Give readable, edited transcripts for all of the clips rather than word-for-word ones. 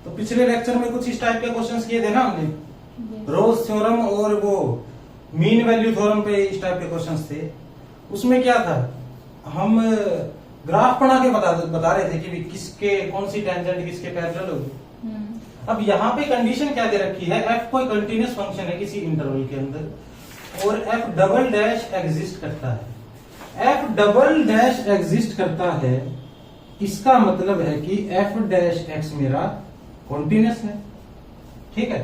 तो पिछले लेक्चर में कुछ इस टाइप के क्वेश्चंस किए थे ना हमने, रोल्स थ्योरम और वो मीन वैल्यू थ्योरम पे इस टाइप के क्वेश्चंस थे। उसमें क्या था, हम ग्राफ बना के बता रहे थे कि किसके कौन सी टेंजेंट किसके पैरेलल होगी। अब यहाँ पे कंडीशन क्या दे रखी है, एफ कोई कंटिन्यूस फंक्शन है किसी इंटरवल के अंदर और एफ डबल डैश एग्जिस्ट करता है। एफ डबल डैश एग्जिस्ट करता है, इसका मतलब है कि एफ डैश एक्स मेरा कॉन्टिन्यूस है। ठीक है,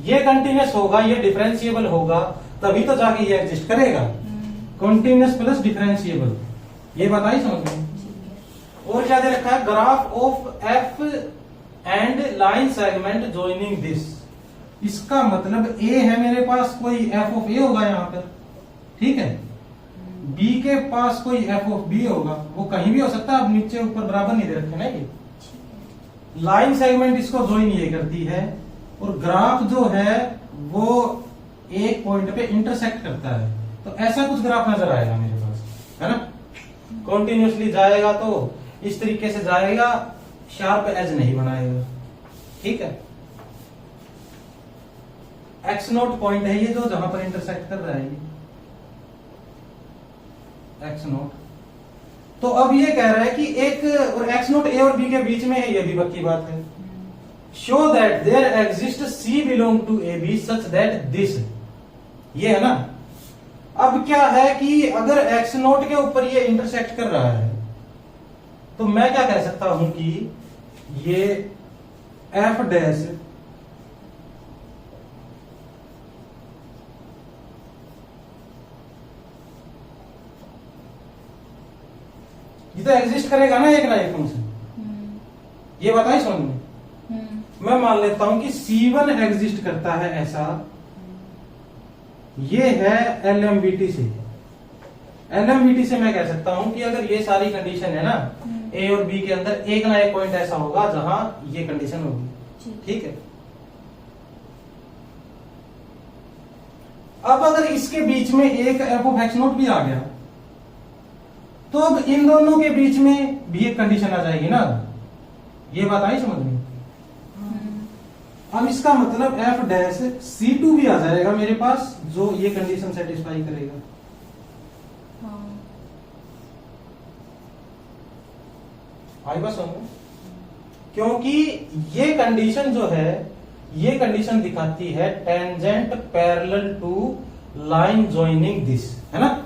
ये कंटिन्यूस होगा, ये डिफरेंशिएबल होगा, तभी तो जाके ये एग्जिस्ट करेगा। कॉन्टिन्यूस प्लस डिफरेंशिएबल, ये बताइए समझ में। और क्या दे रखा है, graph of F and line segment joining this. इसका मतलब ए है मेरे पास, कोई एफ ऑफ ए होगा यहाँ पर, ठीक है। बी के पास कोई एफ ऑफ बी होगा, वो कहीं भी हो सकता है, अब नीचे ऊपर बराबर नहीं दे रखे ना ये। लाइन सेगमेंट इसको ज्वाइन ये करती है और ग्राफ जो है वो एक पॉइंट पे इंटरसेक्ट करता है। तो ऐसा कुछ ग्राफ नजर आएगा मेरे पास, है ना। कॉन्टिन्यूसली जाएगा तो इस तरीके से जाएगा, शार्प एज नहीं बनाएगा, ठीक है। एक्स नोट पॉइंट है ये जो जहां पर इंटरसेक्ट कर रहा है ये एक्स नोट। तो अब ये कह रहा है कि एक और एक्स नोट ए और बी के बीच में है, ये भी पक्की बात है। Show that there exist c belong to a b such that this, ये है ना। अब क्या है कि अगर एक्स नोट के ऊपर ये इंटरसेक्ट कर रहा है तो मैं क्या कह सकता हूं कि ये एफ डैश ये तो एग्जिस्ट करेगा ना एक फंक्शन, ये बताइए समझ में। मैं मान लेता हूं कि C1 एग्जिस्ट करता है ऐसा, ये है LMBT से। LMBT से मैं कह सकता हूं कि अगर ये सारी कंडीशन है ना ए और बी के अंदर, एक ना एक पॉइंट ऐसा होगा जहां ये कंडीशन होगी, ठीक है। अब अगर इसके बीच में एक एफ ऑफ एक्स नोट भी आ गया तो अब इन दोनों के बीच में भी एक कंडीशन आ जाएगी ना, ये बात आई समझ में। अब इसका मतलब एफ डैश C2 भी आ जाएगा मेरे पास, जो ये कंडीशन सेटिस्फाई करेगा। आई बात समझ, क्योंकि ये कंडीशन जो है, ये कंडीशन दिखाती है tangent parallel to line joining this, है ना।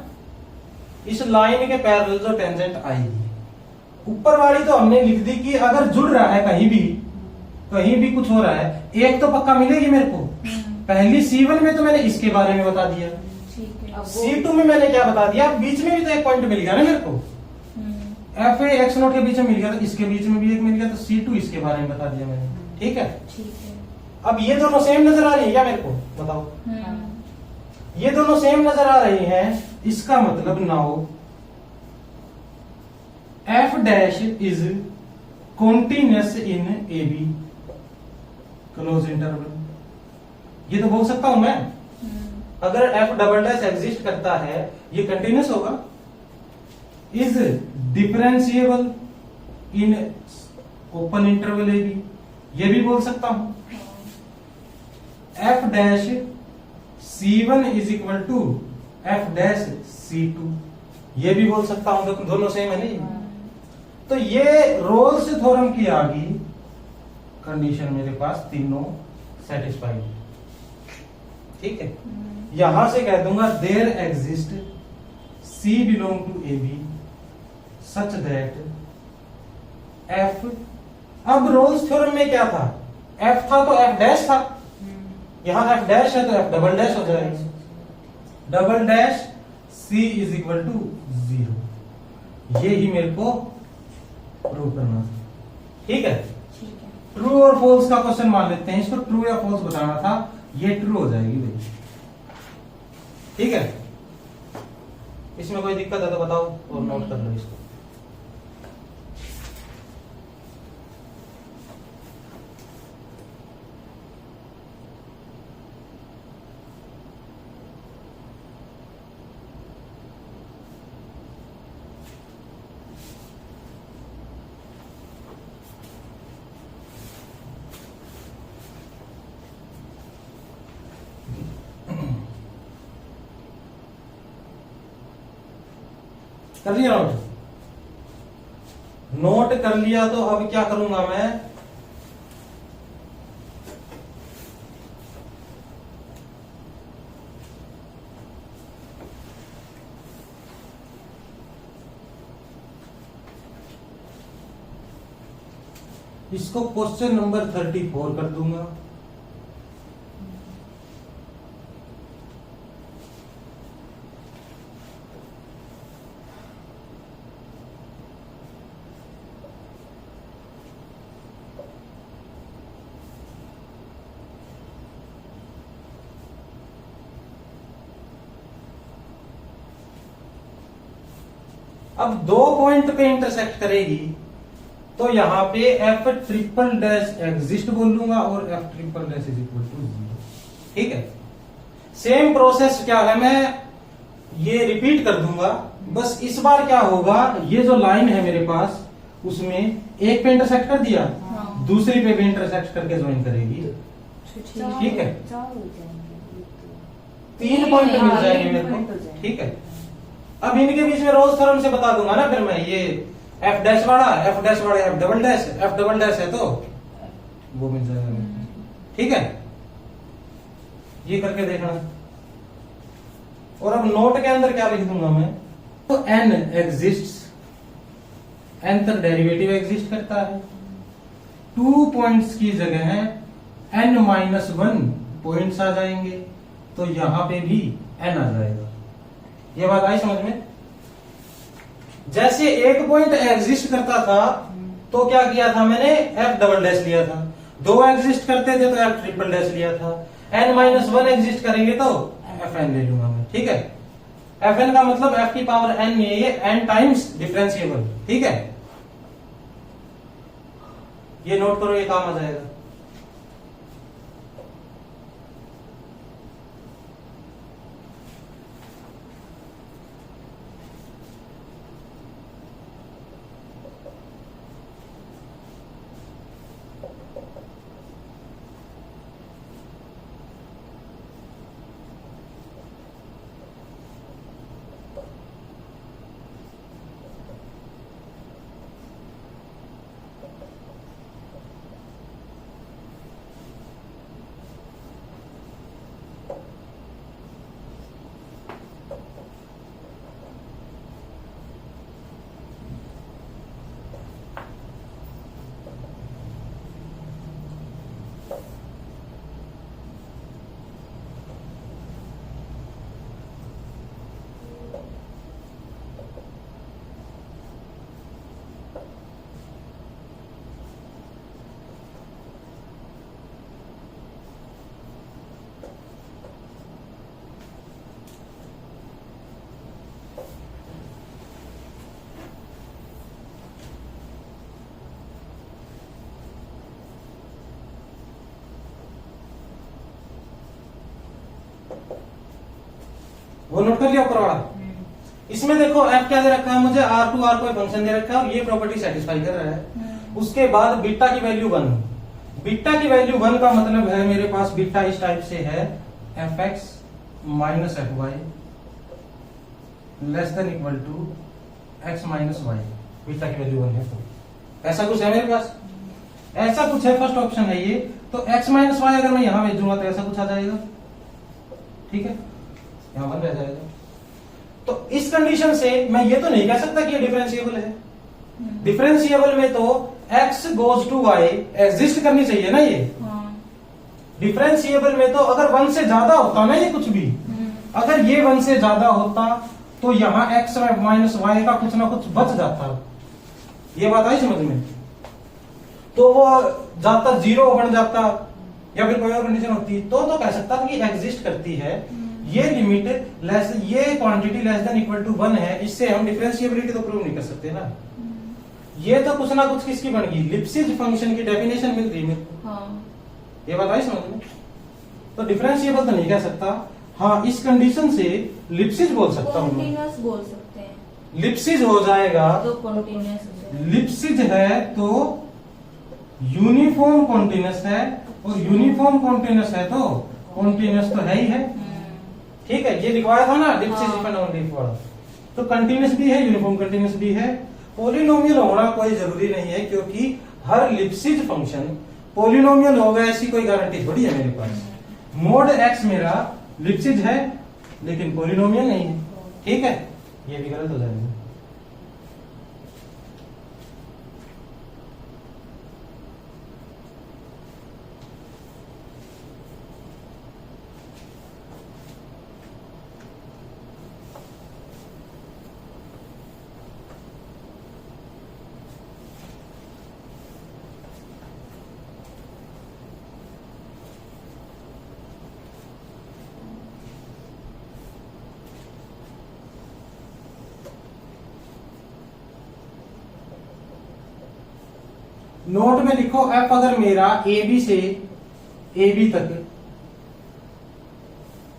इस लाइन के पैरेलल जो टेंजेंट आएगी, ऊपर वाली तो हमने लिख दी कि अगर जुड़ रहा है कहीं भी कुछ हो रहा है, एक तो पक्का मिलेगी मेरे को। पहली C1 में तो मैंने इसके बारे में बता दिया, C2 में मैंने क्या बता दिया, बीच में भी तो एक पॉइंट मिल गया ना मेरे को, एफ ए एक्स नोट के बीच में मिल गया, तो इसके बीच में भी एक मिल गया, तो C2 इसके बारे में बता दिया मैंने, ठीक है। अब ये दोनों सेम नजर आ रही है क्या मेरे को, बताओ। ये दोनों सेम नजर आ रही हैं, इसका मतलब now F dash is continuous in A be close interval. ये तो बोल सकता हूं मैं, अगर एफ डबल डैश एग्जिस्ट करता है, ये कंटिन्यूअस होगा, is differentiable in open interval a b, ये भी बोल सकता हूं। F dash C1 is equal to f dash C2, ये भी बोल सकता हूं, दोनों सेम है नहीं। तो ये रोल्स थ्योरम की आ गई कंडीशन मेरे पास, तीनों सेटिस्फाइड, ठीक है। यहां से कह दूंगा there exist C belong to a b such that f. अब रोल्स थ्योरम में क्या था, एफ था तो एफ डैश था, यहां एफ डैश है तो एफ डबल डैश हो जाएगा। Double dash C is equal to 0, ये ही मेरे को प्रूव करना था, ठीक है। ट्रू और फॉल्स का क्वेश्चन मान लेते हैं, इसको ट्रू या फॉल्स बताना था, ये ट्रू हो जाएगी भाई, ठीक है। इसमें कोई दिक्कत है तो बताओ और नोट कर लो इसको। कर लिया नोट? नोट कर लिया तो अब क्या करूंगा मैं, इसको क्वेश्चन नंबर 34 कर दूंगा। अब 2 पॉइंट पे इंटरसेक्ट करेगी तो यहां पे एफ ट्रिपल डैश एग्जिस्ट बोल लूंगा और f triple dash is equal to 0। ठीक है, सेम प्रोसेस क्या है, मैं ये रिपीट कर दूंगा। बस इस बार क्या होगा, ये जो लाइन है मेरे पास उसमें एक पे इंटरसेक्ट कर दिया, दूसरी पे भी इंटरसेक्ट करके ज्वाइन करेगी। ठीक है, 3 पॉइंट मिल जाएंगे मेरे को। ठीक है, अब इनके बीच में रोज थ्योरम से बता दूंगा ना फिर मैं, ये एफ डैश वाला एफ डबल डैश है तो वो मिल जाएगा। ठीक है, ये करके देखना। और अब नोट के अंदर क्या लिख दूंगा मैं, तो एन एग्जिस्ट्स, एन तक डेरिवेटिव एग्जिस्ट करता है। 2 पॉइंट्स की जगह है n-1 पॉइंट्स आ जाएंगे, तो यहां पे भी n आ जाएगा। ये बात आई समझ में? जैसे एक पॉइंट एग्जिस्ट करता था तो क्या किया था मैंने, एफ डबल डैश लिया था। 2 एग्जिस्ट करते थे तो एफ ट्रिपल डैश लिया था। n-1 एग्जिस्ट करेंगे तो एफ एन ले लूंगा मैं। ठीक है, एफ एन का मतलब एफ की पावर n में ये n टाइम्स डिफरेंशिएबल। ठीक है, ये नोट करो, ये काम आ जाएगा। वो नोट कर लिया ऊपर वाला। इसमें देखो एफ क्या दे रखा है मुझे, R2 R कोई फंक्शन दे रखा है और ये प्रॉपर्टी सेटिस्फाई कर रहा है। उसके बाद बीटा की वैल्यू 1, बीटा की वैल्यू 1 का मतलब है मेरे पास बीटा इस टाइप से है, f x minus f y less than equal to x minus y. Beta की वैल्यू 1 है तो ऐसा कुछ है मेरे पास, ऐसा कुछ है, फर्स्ट ऑप्शन है ये। तो एक्स माइनस वाई अगर मैं यहां भेजूंगा तो ऐसा कुछ आ जाएगा। ठीक है, यहां 1 रह जाएगा। तो इस कंडीशन से मैं ये तो नहीं कह सकता कि ये डिफरेंशिएबल है। डिफरेंशिएबल में तो x goes to y exist करनी चाहिए ना ये। डिफरेंशिएबल में तो अगर 1 से ज्यादा होता ना ये कुछ भी, अगर ये 1 से ज्यादा होता तो यहां x माइनस वाई का कुछ ना कुछ बच जाता। ये बात आई समझ में? तो वो जाता 0 बन जाता या फिर कोई और कंडीशन होती तो कह सकता था कि एग्जिस्ट करती है। ये लिमिट लेस, ये quantity less than equal to 1 है, इससे हम डिफरेंशिएबिलिटी तो प्रूव नहीं कर सकते ना। ये तो कुछ ना कुछ किसकी बन गई, लिप्सिज फंक्शन की डेफिनेशन मिल रही मेरे को। ये बात आई समझ में? तो डिफरेंशिएबल तो नहीं कह सकता, हाँ इस कंडीशन से लिप्सिज बोल सकता हूँ, कॉन्टिन्यूअस बोल सकते हैं। लिप्सिज हो जाएगा तो कॉन्टिन्यूअस, लिप्सिज है तो यूनिफॉर्म कॉन्टिन्यूअस है, और यूनिफॉर्म कॉन्टिन्यूअस है तो कॉन्टिन्यूअस तो है ही है। ठीक है, ये लिखवाया था ना लिप्सिज डिपेंड ऑन लिप वाला। तो कंटिन्यूस भी है, यूनिफॉर्म कंटिन्यूस भी है। पॉलिनोमियल होना कोई जरूरी नहीं है, क्योंकि हर लिप्सिज फंक्शन पॉलिनोमियल होगा ऐसी कोई गारंटी थोड़ी है मेरे पास। मोड एक्स मेरा लिप्सिज है लेकिन पॉलिनोमियल नहीं है, ठीक है, ये भी गलत हो जाएगा। नोट में लिखो एफ अगर मेरा ए बी से ए बी तक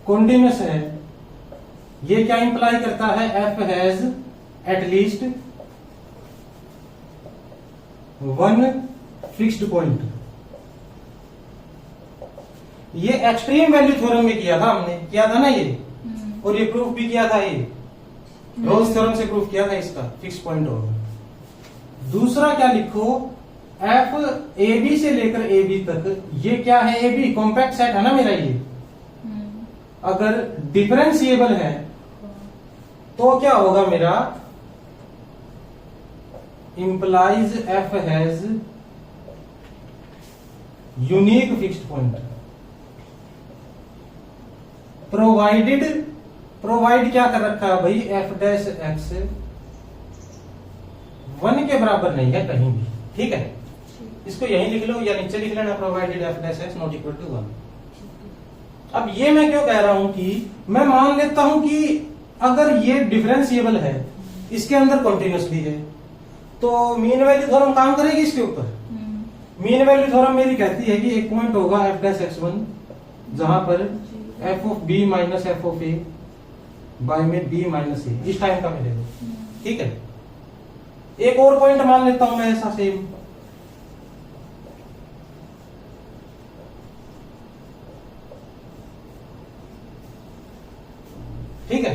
कॉन्टिन्यूस है, ये क्या इंप्लाई करता है? F has at least one fixed point. ये एक्सट्रीम वैल्यू थ्योरम में किया था, हमने किया था ना ये, और ये प्रूफ भी किया था, ये रोल्स थ्योरम से प्रूफ किया था इसका फिक्स पॉइंट होगा। दूसरा क्या लिखो, एफ ए बी से लेकर ए बी तक, ये क्या है? ए बी कॉम्पैक्ट सेट है ना मेरा ये। अगर डिफरेंशिएबल है तो क्या होगा मेरा? Implies F has unique fixed point provide क्या कर रखा है भाई? एफ डैश एक्स 1 के बराबर नहीं है कहीं भी, ठीक है। इसको यहीं लिख लो या नीचे लिख लेना, provided f dash x not equal to 1। अब ये मैं क्यों कह रहा हूं कि मैं मान लेता हूं कि अगर ये डिफरेंशिएबल है, इसके अंदर कॉन्टिन्यूसली है, तो मीन वैल्यू थ्योरम काम करेगी इसके ऊपर। मीन वैल्यू थ्योरम मेरी कहती है कि एक पॉइंट होगा एफ डैश एक्स 1 जहां पर f of b minus f of a by में बी माइनस ए इस टाइम का मिलेगा, ठीक है। एक और पॉइंट मान लेता हूं मैं ऐसा सेम, ठीक है।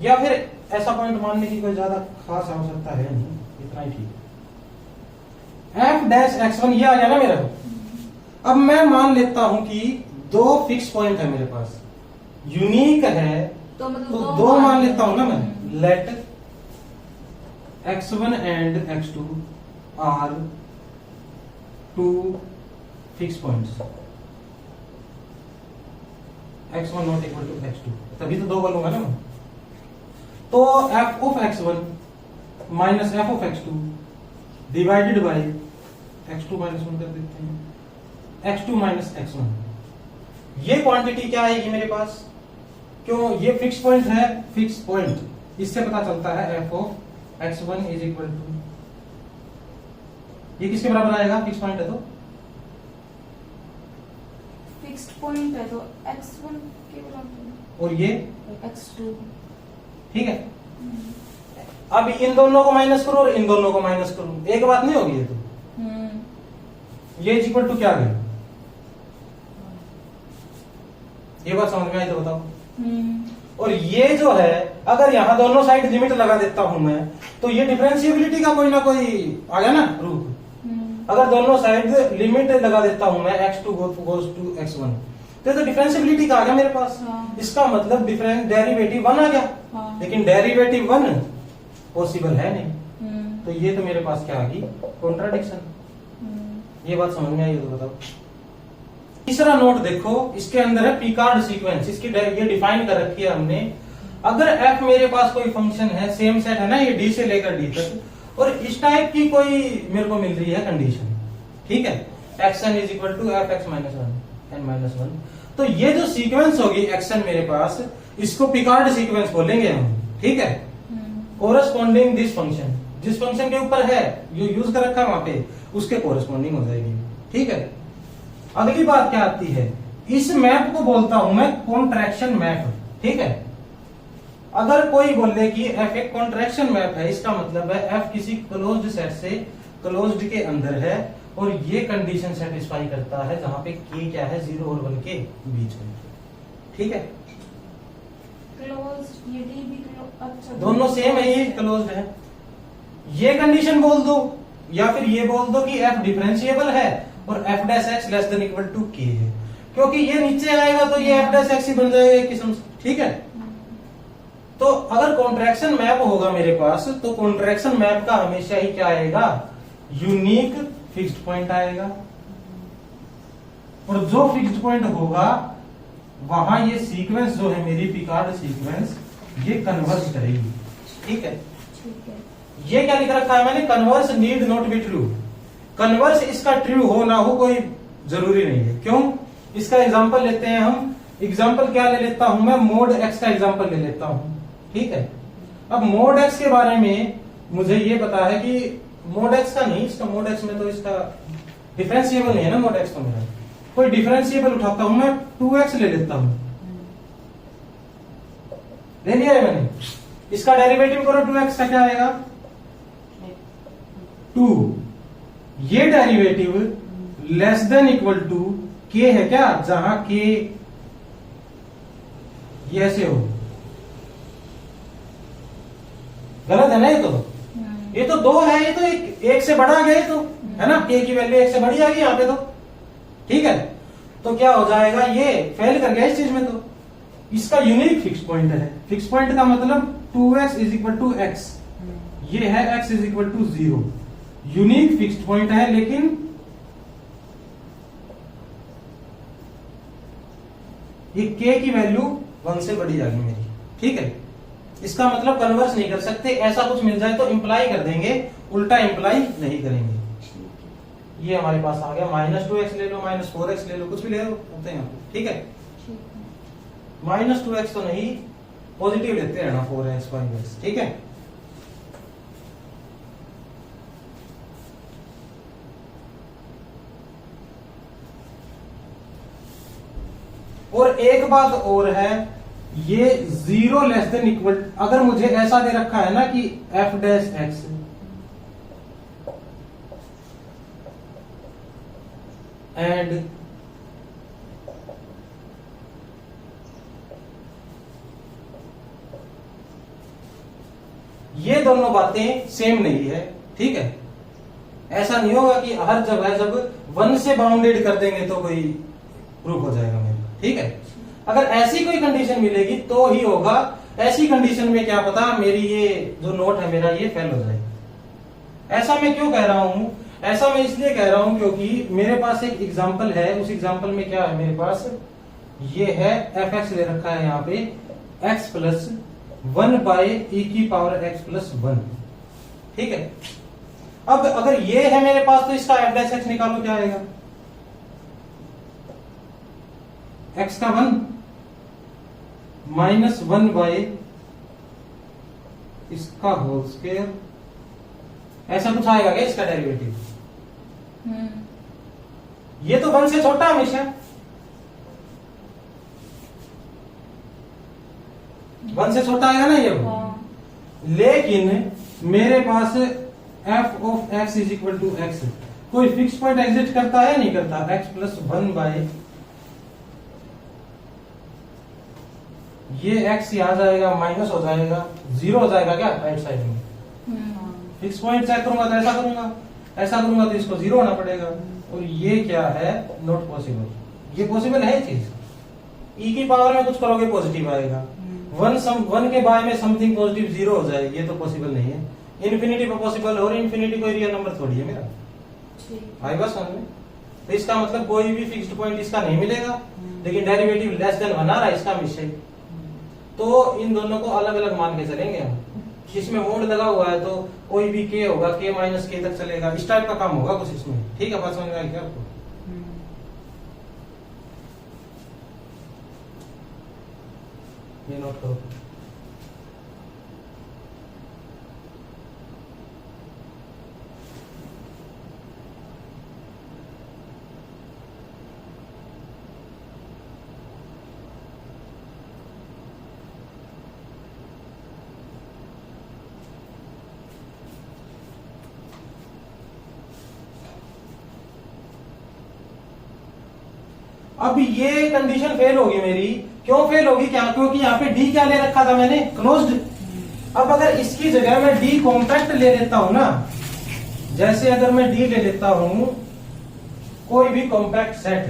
या फिर ऐसा पॉइंट मानने की कोई ज्यादा खास आवश्यकता है नहीं, इतना ही ठीक है। एफ डैश एक्स 1 ये आ गया ना मेरा। अब मैं मान लेता हूं कि दो फिक्स पॉइंट है मेरे पास, यूनिक है, तो मतलब तो दो मान लेता हूं ना मैं। Let x1 and x2 are two fix points, x1 not equal to x2, तभी तो दो बोलूंगा ना मैं। तो f of x1 minus f of x2 divided by x2 minus 1 कर देते हैं, x2 माइनस x1। ये क्वांटिटी क्या आएगी मेरे पास? क्यों? ये फिक्स पॉइंट है, फिक्स पॉइंट, इससे पता चलता है f of x1 is equal to, ये किसके बराबर आएगा? फिक्स पॉइंट है तो फिक्स्ड पॉइंट है तो x1 के बराबर, और ये x2, ठीक है। अब इन दोनों को माइनस करो और इन दोनों को माइनस करो, एक बात नहीं होगी ये तो। ये इज इक्वल टू क्या गया? ये बात समझ में आई तो बताओ। और ये जो है, अगर यहां दोनों साइड लिमिट लगा देता हूं मैं, तो ये डिफरेंशिएबिलिटी का कोई ना कोई आ गया ना रूप। अगर दोनों साइड लिमिट लगा देता हूं मैं, x2 गोज टू x1, तो डिफरेंशिएबिलिटी का आ गया मेरे पास। इसका मतलब डिफरेंस डेरिवेटिव 1 आ गया, लेकिन डेरिवेटिव 1 पॉसिबल है नहीं, तो ये तो मेरे पास क्या आ गई? कॉन्ट्राडिक्शन। ये बात समझ में आई तो बताओ। तीसरा नोट देखो, इसके अंदर है पिकार्ड सीक्वेंस, इसकी ये डिफाइन कर रखी है हमने। अगर f मेरे पास कोई फंक्शन है, सेम सेट है ना ये d से लेकर d तक, और इस टाइप की कोई मेरे को मिल रही है कंडीशन, ठीक है, xn is equal to f x minus 1 n minus 1, तो ये जो सीक्वेंस होगी xn मेरे पास, इसको पिकार्ड सीक्वेंस बोलेंगे हम, ठीक है। कोरस्पॉन्डिंग दिस फंक्शन, जिस फंक्शन के ऊपर है जो यूज कर रखा है वहां पे, उसके कोरस्पॉन्डिंग हो जाएगी, ठीक है। अगली बात क्या आती है, इस मैप को बोलता हूं मैं कॉन्ट्रैक्शन मैप, ठीक है। अगर कोई बोले कि f एक कॉन्ट्रैक्शन मैप है, इसका मतलब है f किसी क्लोज्ड सेट से क्लोज्ड के अंदर है, और ये कंडीशन सेटिस्फाई करता है जहां पे k क्या है 0 और 1 के बीच में, ठीक है। क्लोज ये डी भी क्लोज, अच्छा दोनों सेम है, ये क्लोज्ड है। ये कंडीशन बोल दो या फिर ये बोल दो कि f डिफरेंशिएबल है और f dash x less than equal to k है, क्योंकि ये नीचे आएगा तो ये f डैश x ही बन जाएगा एक किस्म से, ठीक है। तो अगर कॉन्ट्रैक्शन मैप होगा मेरे पास, तो कॉन्ट्रैक्शन मैप का हमेशा ही क्या आएगा, यूनिक फिक्स्ड पॉइंट आएगा, और जो फिक्स्ड पॉइंट होगा वहां ये सीक्वेंस जो है मेरी पिकार्ड सीक्वेंस ये कन्वर्स करेगी, ठीक है। ठीक है। ये क्या लिख रखा है मैंने, converse need not be true. Converse इसका ट्रू हो ना हो कोई जरूरी नहीं है, क्यों। इसका एग्जांपल लेते हैं हम। एग्जांपल क्या ले लेता हूं मैं, मोड एक्स का एग्जांपल ले लेता हूं, ठीक है। अब मोड एक्स के बारे में मुझे ये पता है कि मोड एक्स का नहीं, इसका मोड एक्स में तो इसका डिफरेंशिएबल नहीं है ना मोड एक्स, तो मेरा कोई डिफरेंशिएबल उठाता हूं मैं, 2x ले लेता हूं, ले लिया है मैंने। इसका डेरिवेटिव करो 2x का क्या आएगा 2। ये derivative less than equal to k है क्या, जहां k ये ऐसे हो, गलत है ना ये तो 2 है, ये तो एक से बढ़ा गया तो है ना, k की वैल्यू 1 से बढ़ी आ गई यहाँ पे तो, ठीक है। तो क्या हो जाएगा, ये फेल कर गया इस चीज में, तो इसका यूनिक फिक्स पॉइंट है। फिक्स पॉइंट का मतलब 2x is equal to x, ये है x is equal to 0, unique fixed point है। लेकिन ये k की वैल्यू 1 से बढ़ी जाएगी मेरी, ठीक है। इसका मतलब कन्वर्स नहीं कर सकते, ऐसा कुछ मिल जाए तो इंप्लाई कर देंगे, उल्टा इंप्लाई नहीं करेंगे। ये हमारे पास आ गया, -2x ले लो, -4x ले लो, कुछ भी ले लो, होते हैं ठीक है। -2x तो नहीं, पॉजिटिव लेते हैं ना, 4x 5x, ठीक है। और एक बात और है, ये 0 लेस देन इक्वल, अगर मुझे ऐसा दे रखा है ना कि f डैश x एंड ये दोनों बातें सेम नहीं है, ठीक है। ऐसा नहीं होगा कि हर जगह जब 1 से बाउंडेड कर देंगे तो कोई प्रूफ हो जाएगा मेरा, ठीक है। अगर ऐसी कोई कंडीशन मिलेगी तो ही होगा, ऐसी कंडीशन में क्या पता मेरी ये जो नोट है मेरा ये फेल हो जाए। ऐसा मैं क्यों कह रहा हूं, ऐसा मैं इसलिए कह रहा हूं क्योंकि मेरे पास एक एग्जांपल है, उस एग्जांपल में क्या है मेरे पास, ये है fx ले रखा है यहाँ पे x प्लस 1 बाय e की पावर x प्लस 1, ठीक है। अब अगर ये है मेरे पास तो इसका f डैश x निकालो, क्या आएगा, x का 1 माइनस 1 बाय इसका होल स्क्वायर, ऐसा कुछ आएगा क्या इसका डेरिवेटिव। ये तो 1 से छोटा हमेशा, 1 से छोटा आएगा ना ये, लेकिन मेरे पास f of x is equal to x, कोई फिक्स पॉइंट एग्जिस्ट करता है नहीं करता, x प्लस 1 बाय ये x ही आ जाएगा, माइनस हो जाएगा, 0 हो जाएगा क्या राइट साइड में। फिक्स पॉइंट चेक करूंगा तो ऐसा करूंगा, ऐसा करूंगा तो इसको 0 होना पड़ेगा, और ये क्या है, नॉट पॉसिबल। ये पॉसिबल है चीज, e की पावर में कुछ करोगे पॉजिटिव आएगा, 1 के बाय में समथिंग पॉजिटिव 0 हो जाए, ये तो पॉसिबल नहीं है। इन्फिनिटी पर पॉसिबल, और इन्फिनिटी कोई रियल नंबर थोड़ी है मेरा, आई बस समझ में। तो इसका मतलब कोई भी फिक्स्ड पॉइंट इसका नहीं मिलेगा, लेकिन डेरिवेटिव लेस देन 1 आ रहा है, इसका मिस्टेक। तो इन दोनों को अलग अलग मान के चलेंगे हम, इसमें मोड लगा हुआ है तो कोई भी k होगा, k माइनस k तक चलेगा, इस टाइप का काम होगा कुछ इसमें, ठीक है। बात समझ में आई क्या आपको, ये नोट करो। अब ये कंडीशन फेल होगी मेरी, क्यों फेल होगी? क्या? क्योंकि यहाँ पे डी क्या ले रखा था मैंने? क्लोज्ड। अब अगर इसकी जगह मैं डी कॉम्पैक्ट ले लेता हूं ना, जैसे अगर मैं डी ले लेता हूं कोई भी कॉम्पैक्ट सेट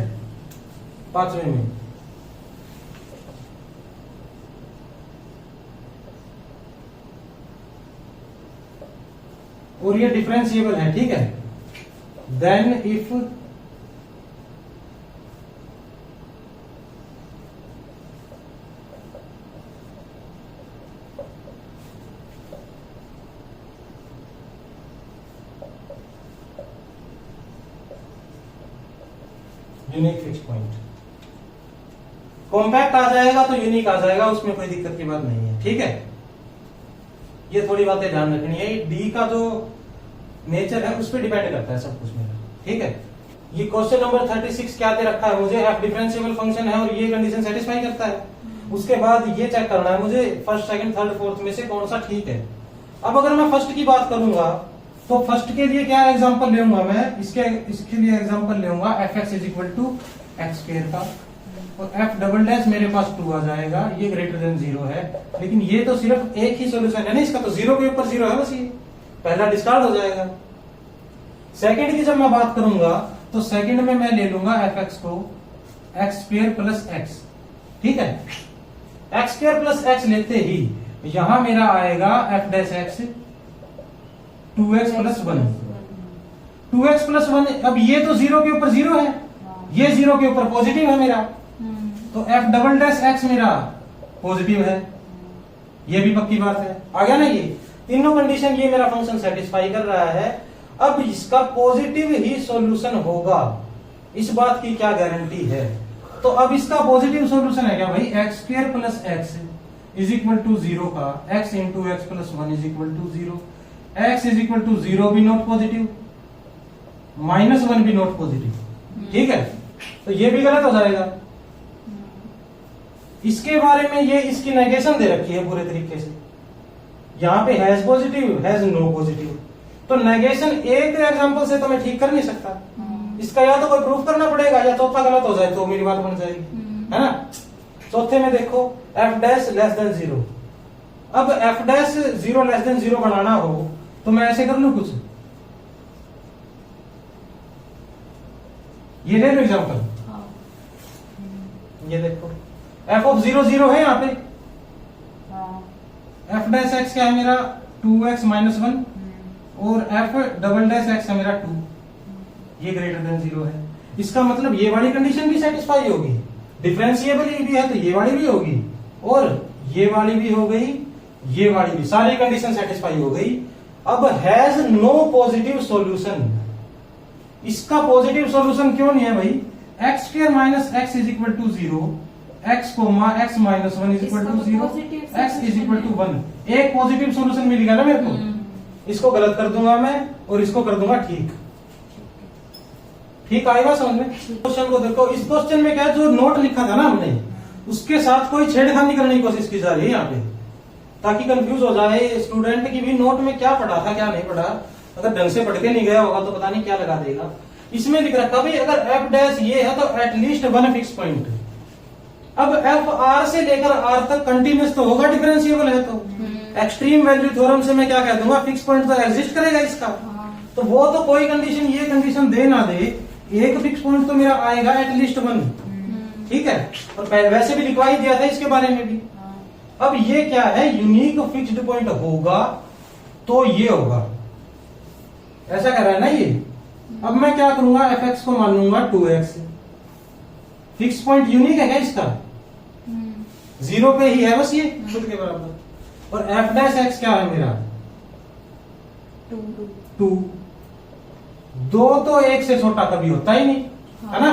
पांचवें में, और ये डिफरेंशिएबल है, ठीक है, then if unique fix point, compact आ जाएगा तो यूनिक आ जाएगा, उसमें कोई दिक्कत की बात नहीं है, ठीक है। ये थोड़ी बातें ध्यान रखनी है। डी का जो नेचर है उस पर डिपेंड करता है सब कुछ मेरा, ठीक है। ये क्वेश्चन नंबर 36 क्या दे रखा है मुझे? एफ डिफरेंशिएबल फंक्शन है और ये कंडीशन सेटिस्फाई करता है। उसके बाद ये चेक करना है मुझे फर्स्ट, सेकंड, थर्ड, फोर्थ में से कौन सा ठीक है। अब अगर मैं फर्स्ट की बात करूंगा तो फर्स्ट के लिए क्या एग्जांपल लेऊंगा मैं? इसके लिए एग्जांपल लेऊंगा f x is equal to x square का, और एफ डबल डैश मेरे पास 2 आ जाएगा, ये ग्रेटर देन 0 है। लेकिन ये तो सिर्फ एक ही सोल्यूशन है ना इसका, तो 0 के ऊपर 0 है बस, ये पहला डिस्कार्ड हो जाएगा। सेकंड की जब मैं बात करूंगा तो सेकंड में मैं ले लूंगा एफ एक्स को एक्स स्क्वायर प्लस एक्स, ठीक है। एक्स स्क्वायर प्लस एक्स लेते ही यहां मेरा आएगा F dash x 2x plus 1, 2x plus 1। अब ये तो 0 के ऊपर 0 है, ये 0 के ऊपर पॉजिटिव है मेरा, तो एफ डबल डैश एक्स मेरा पॉजिटिव है, ये भी पक्की बात है। आ गया ना? ये तीनों कंडीशन ये मेरा फंक्शन सेटिस्फाई कर रहा है। अब इसका पॉजिटिव ही सॉल्यूशन होगा, इस बात की क्या गारंटी है? तो अब इसका पॉजिटिव सॉल्यूशन है क्या भाई? X square plus x is equal to 0 का x into x plus 1 is equal to 0, x is equal to 0 भी नॉट पॉजिटिव, -1 भी नॉट पॉजिटिव, ठीक है। तो ये भी गलत हो जाएगा। इसके बारे में ये इसकी नेगेशन दे रखी है पूरे तरीके से, यहां पे has positive, has no positive. तो नेगेशन एक एग्जांपल से तो मैं ठीक कर नहीं सकता, इसका या तो कोई प्रूफ करना पड़ेगा या चौथा गलत हो जाए तो मेरी बात बन जाएगी, है ना। चौथे में देखो एफ डैश लेस देन 0। अब एफ डैश 0 लेस देन 0 बनाना हो तो मैं ऐसे कर लू कुछ, ये ले लो एग्जांपल, ये देखो एफ ऑफ 0 0 है यहाँ पे, एफ डैश एक्स क्या है मेरा 2x माइनस 1, और एफ डबल डैश एक्स है मेरा 2, ये ग्रेटर देन 0 है। इसका मतलब ये वाली कंडीशन भी सेटिस्फाई होगी, डिफरेंशिएबल भी है तो ये वाली भी होगी, और ये वाली भी हो गई, ये वाली भी, सारी कंडीशन सेटिस्फाई हो गई। अब हैज नो पॉजिटिव सॉल्यूशन, इसका पॉजिटिव सॉल्यूशन क्यों नहीं है भाई? X square minus x is equal to 0, x comma x minus 1 is equal to 0, x is equal to 1। एक पॉजिटिव सॉल्यूशन मिल गया ना मेरे को, इसको गलत कर दूंगा मैं और इसको कर दूंगा ठीक, ठीक आएगा समझ में। क्वेश्चन को देखो, इस क्वेश्चन में क्या है, जो नोट लिखा था ना हमने उसके साथ कोई छेड़खानी करने की कोशिश की जा रही है यहाँ पे, ताकि कंफ्यूज हो जाए स्टूडेंट की भी नोट में क्या पढ़ा था क्या नहीं पढ़ा। अगर ढंग से पढ़ के नहीं गया होगा तो पता नहीं क्या लगा देगा। इसमें लिख रखा भाई अगर एफ डैश ये है तो एटलीस्ट 1 फिक्स पॉइंट। अब एफ आर से लेकर आर तक कंटिन्यूस तो होगा, डिफरेंशिएबल है तो एक्सट्रीम वैल्यू थ्योरम से मैं क्या कह दूंगा, फिक्स पॉइंट तो एग्जिस्ट करेगा इसका। तो वो तो कोई कंडीशन ये कंडीशन दे ना दे, एक फिक्स पॉइंट तो मेरा आएगा एटलीस्ट 1, ठीक है। और वैसे भी लिखवा ही दिया था इसके बारे में भी। अब ये क्या है, यूनिक फिक्स्ड पॉइंट होगा तो ये होगा, ऐसा कह रहा है ना ये। अब मैं क्या करूंगा, एफ एक्स को मान लूंगा 2x, फिक्स पॉइंट यूनिक है क्या इसका? 0 पे ही है बस, ये खुद के बराबर। और एफ डैश एक्स क्या है मेरा 2, 2 तो 1 से छोटा कभी होता ही नहीं, है ना।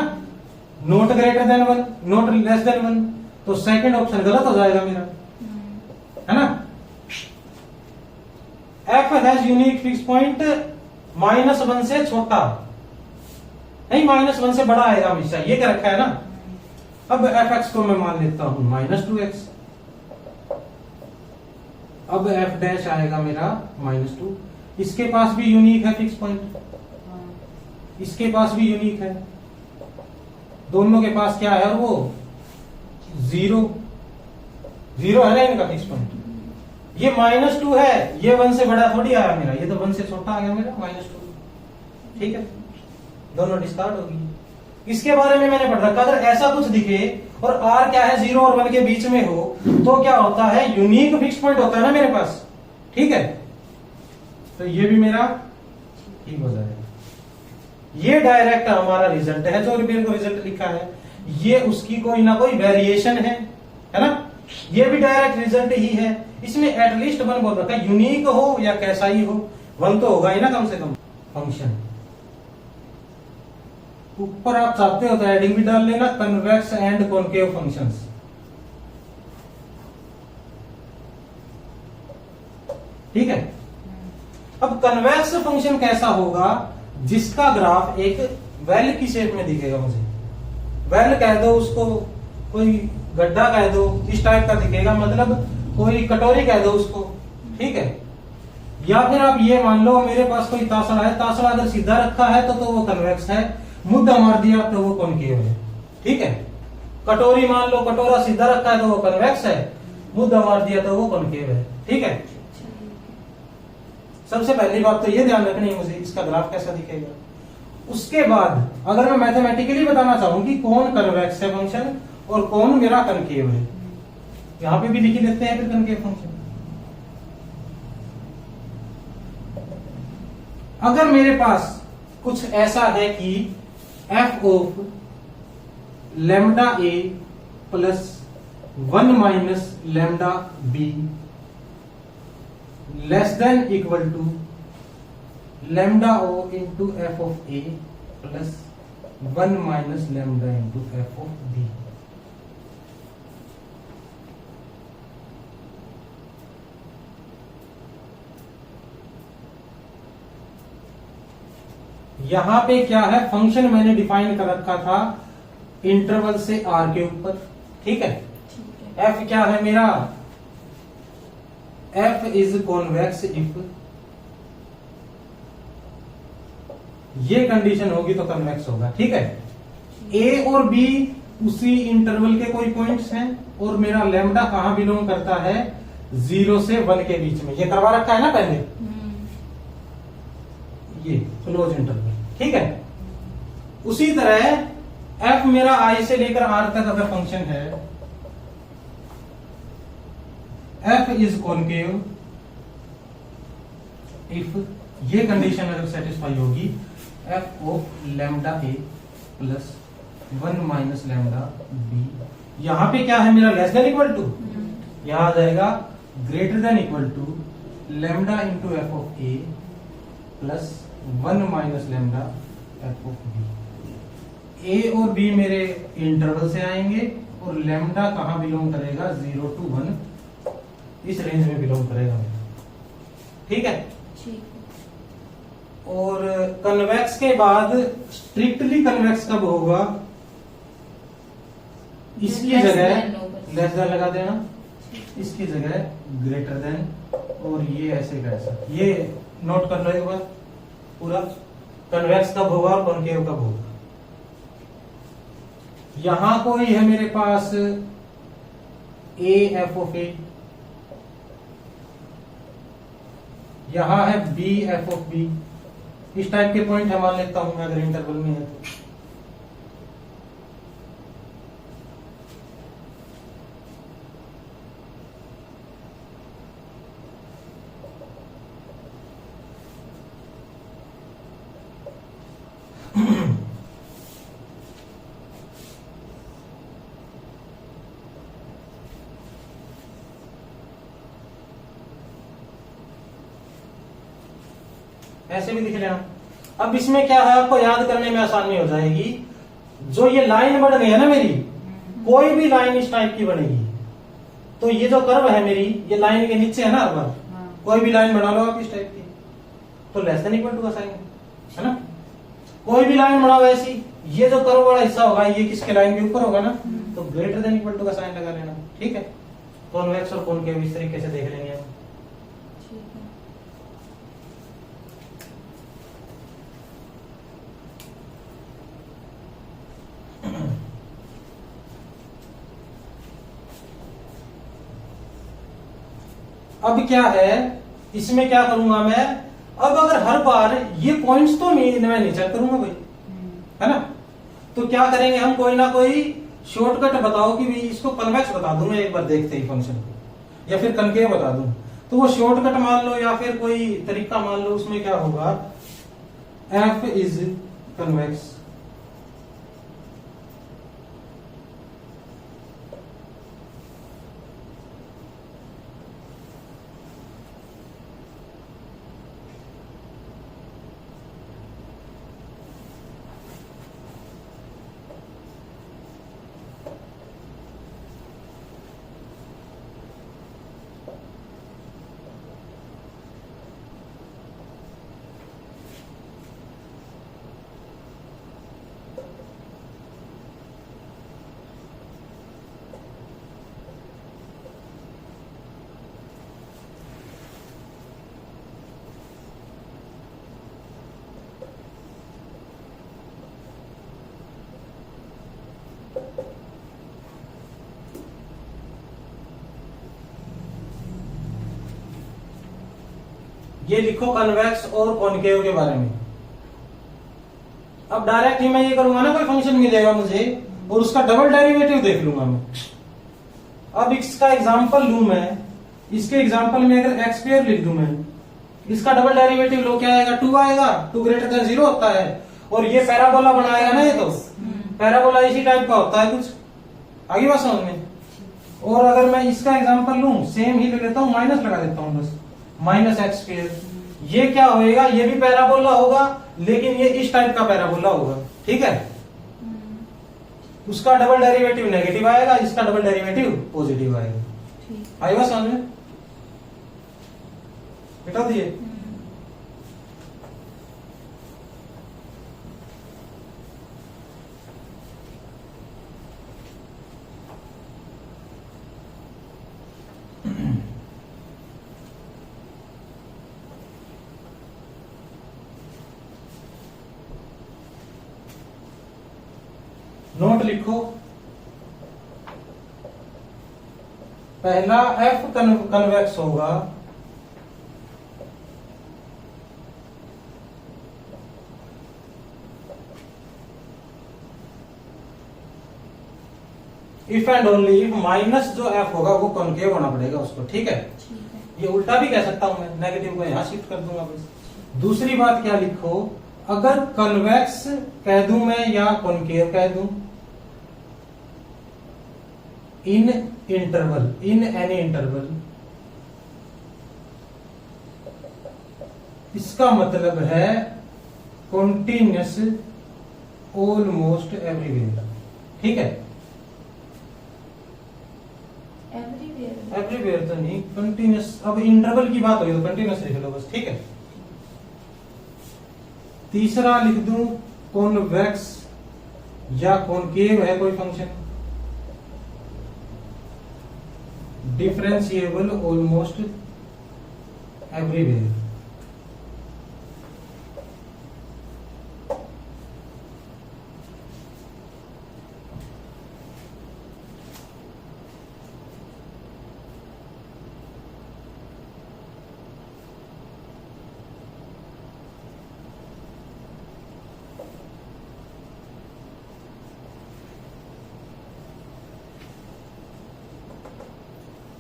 Note greater than 1, note less than 1, तो सेकंड ऑप्शन गलत हो जाएगा मेरा, है ना। F has unique fix point -1 से छोटा नहीं, -1 से बड़ा आएगा हमेशा, ये क्या रखा है ना। अब एफ एक्स को मैं मान लेता हूं -2x, अब एफ डैश आएगा मेरा -2। इसके पास भी यूनिक है फिक्स पॉइंट, इसके पास भी यूनिक है, दोनों के पास क्या है, और वो 0 0 है ना इनका फिक्स पॉइंट। ये -2 है, ये 1 से बड़ा थोड़ी आया मेरा, ये तो 1 से छोटा आ गया मेरा -2। ठीक है, दोनों डिस्कार्ड होगी। इसके बारे में मैंने पढ़ रखा, अगर ऐसा कुछ दिखे और r क्या है 0 और 1 के बीच में हो तो क्या होता है, यूनिक फिक्स पॉइंट होता है ना मेरे पास। ठीक है, तो ये भी मेरा ठीक हो जाएगा। ये डायरेक्ट हमारा रिजल्ट है, जो रिपेयर को रिजल्ट लिखा है, ये उसकी कोई ना कोई वेरिएशन है ना। ये भी डायरेक्ट रिजल्ट ही है। इसमें एटलीस्ट 1 बोल रखा है, यूनिक हो या कैसा ही हो 1 तो होगा ही ना कम से कम। फंक्शन ऊपर आप चाहते हो तो एडिंग भी डाल लेना, कन्वेक्स एंड कॉनकेव फंक्शंस। ठीक है, अब कन्वेक्स फंक्शन कैसा होगा, जिसका ग्राफ एक वेल की शेप में दिखेगा मुझे। वेल कह दो उसको, कोई गड्ढा कह दो, इस टाइप का दिखेगा, मतलब कोई कटोरी कह दो उसको। ठीक है, या फिर आप ये मान लो मेरे पास कोई तासड़ा है, तासड़ा अगर सीधा रखा है तो वो कन्वेक्स है, मुद्दा मार दिया तो वो कॉनकेव है। ठीक है, कटोरी मान लो, कटोरा सीधा रखा है तो वो कन्वेक्स है, मुद्दा मार दिया तो वो कॉनकेव है। ठीक है, सबसे पहली बात तो ये ध्यान रखनी है मुझे, इसका ग्राफ कैसा दिखेगा। उसके बाद अगर मैं मैथमेटिकली बताना चाहूं कि कौन कन्वेक्स है फंक्शन और कौन मेरा कनकेव है, यहां पे भी लिख ही देते हैं फिर कनकेव फंक्शन। अगर मेरे पास कुछ ऐसा है कि f of lambda a plus 1 minus lambda b less than equal to lambda o into f of a plus 1 minus lambda into f of b। यहां पे क्या है, फंक्शन मैंने डिफाइन कर रखा था इंटरवल से r के ऊपर। ठीक है, f क्या है मेरा, f इज कॉन्वेक्स इफ, ये कंडीशन होगी तो कन्वेक्स होगा। ठीक है, a और b उसी इंटरवल के कोई पॉइंट्स हैं और मेरा लैम्डा कहां बिलोंग करता है, 0 से 1 के बीच में। ये करवा रखा है ना पहले, ये क्लोज इंटरवल। ठीक है, उसी तरह f मेरा i से लेकर r तक अगर फंक्शन है, f इज कॉनकेव इफ, ये कंडीशन अगर सेटिस्फाई होगी, f of lambda a plus 1 minus lambda b, यहां पे क्या है मेरा लेस देन इक्वल टू, यहां आ जाएगा greater than equal to lambda into f of a plus 1 minus lambda f of b। a और b मेरे इंटरवल से आएंगे और लैम्डा कहां बिलोंग करेगा, 0 to 1, इस रेंज में बिलोंग करेगा। ठीक है, और कन्वेक्स के बाद स्ट्रिक्टली कन्वेक्स कब होगा, इसकी जगह लेस देन लगा देना, इसकी जगह ग्रेटर देन, और ये ऐसे कैसा, ये नोट कर लो एक बार पूरा, कन्वेक्स कब होगा और कॉनकेव कब होगा। यहां कोई है मेरे पास a एफ ऑफ a, यहां है b एफ ऑफ b, इस टाइप के पॉइंट है मान लेता हूं मैं, अगर इंटरवल में है तो। ऐसे भी दिख लेना। अब इसमें क्या है, आपको याद करने में आसानी हो जाएगी। जो ये लाइन बढ़ गई है ना मेरी, कोई भी लाइन इस टाइप की बनेगी तो ये जो कर्व है मेरी, ये लाइन के नीचे है ना, हर बार कोई भी लाइन बना लो आप इस टाइप की, तो लेस देन इक्वल टू का साइन है ना। कोई भी लाइन बनाओ ऐसी, ये जो कर्व वाला हिस्सा होगा ये किसके लाइन के ऊपर होगा ना, तो ग्रेटर देन इक्वल टू का साइन लगा लेना। ठीक है, कॉन्वेक्स और कॉनकेव इस तरीके से देख लेंगे हम। अब क्या है, इसमें क्या करूंगा मैं, अब अगर हर बार ये पॉइंट्स तो मैं नहीं चेक करूंगा भाई, है ना। तो क्या करेंगे हम, कोई ना कोई शॉर्टकट बताओ कि भाई इसको कन्वेक्स बता दूं मैं एक बार देखते ही फंक्शन को, या फिर कनकेव बता दूं। तो वो शॉर्टकट मान लो या फिर कोई तरीका मान लो, उसमें क्या होगा, f इज कन्वेक्स। ये लिखो कन्वेक्स और कॉनकेव के बारे में। अब डायरेक्ट ही मैं ये करूंगा ना, कोई फंक्शन मिलेगा मुझे और उसका डबल डेरिवेटिव देख लूंगा मैं। अब इसका एग्जांपल लूं मैं, इसके एग्जांपल में अगर एक्स स्क्वायर लिख दूं मैं, इसका डबल डेरिवेटिव लो, क्या आएगा, 2 आएगा, 2 ग्रेटर देन 0 होता है। और ये पैराबोला बनाएगा ना, ये तो पैराबोला इसी टाइप का होता है कुछ, आगे बात समझ में। और अगर मैं इसका एग्जांपल लूं, सेम ही ले लेता हूं, माइनस लगा देता हूं बस, माइनस एक्स स्क्वायर। ये क्या होएगा, ये भी पैराबोला होगा लेकिन ये इस टाइप का पैराबोला होगा, ठीक है। उसका डबल डेरिवेटिव नेगेटिव आएगा, इसका डबल डेरिवेटिव पॉजिटिव आएगा। आई बात समझ में, बेटा दिए। नोट लिखो, पहला f कन्वेक्स होगा if and only if minus जो f होगा वो कॉनकेव होना पड़ेगा उसको, ठीक है। ये उल्टा भी कह सकता हूं मैं, नेगेटिव को यहां शिफ्ट कर दूंगा बस। दूसरी बात क्या लिखो, अगर कन्वेक्स कह दूं मैं या कॉनकेव कह दूं, इन इंटरवल, इन एनी इंटरवल, इसका मतलब है कॉन्टिन्यूस ऑलमोस्ट एवरीवेयर, ठीक है। एवरीवेयर तो नहीं, कंटिन्यूस। अब इंटरवल की बात हुई तो कंटिन्यूस लिख लो बस, ठीक है। तीसरा लिख दूं कॉन्वेक्स या कॉनकेव है कोई फंक्शन, डिफरेंशिएबल ऑलमोस्ट एवरीवेयर।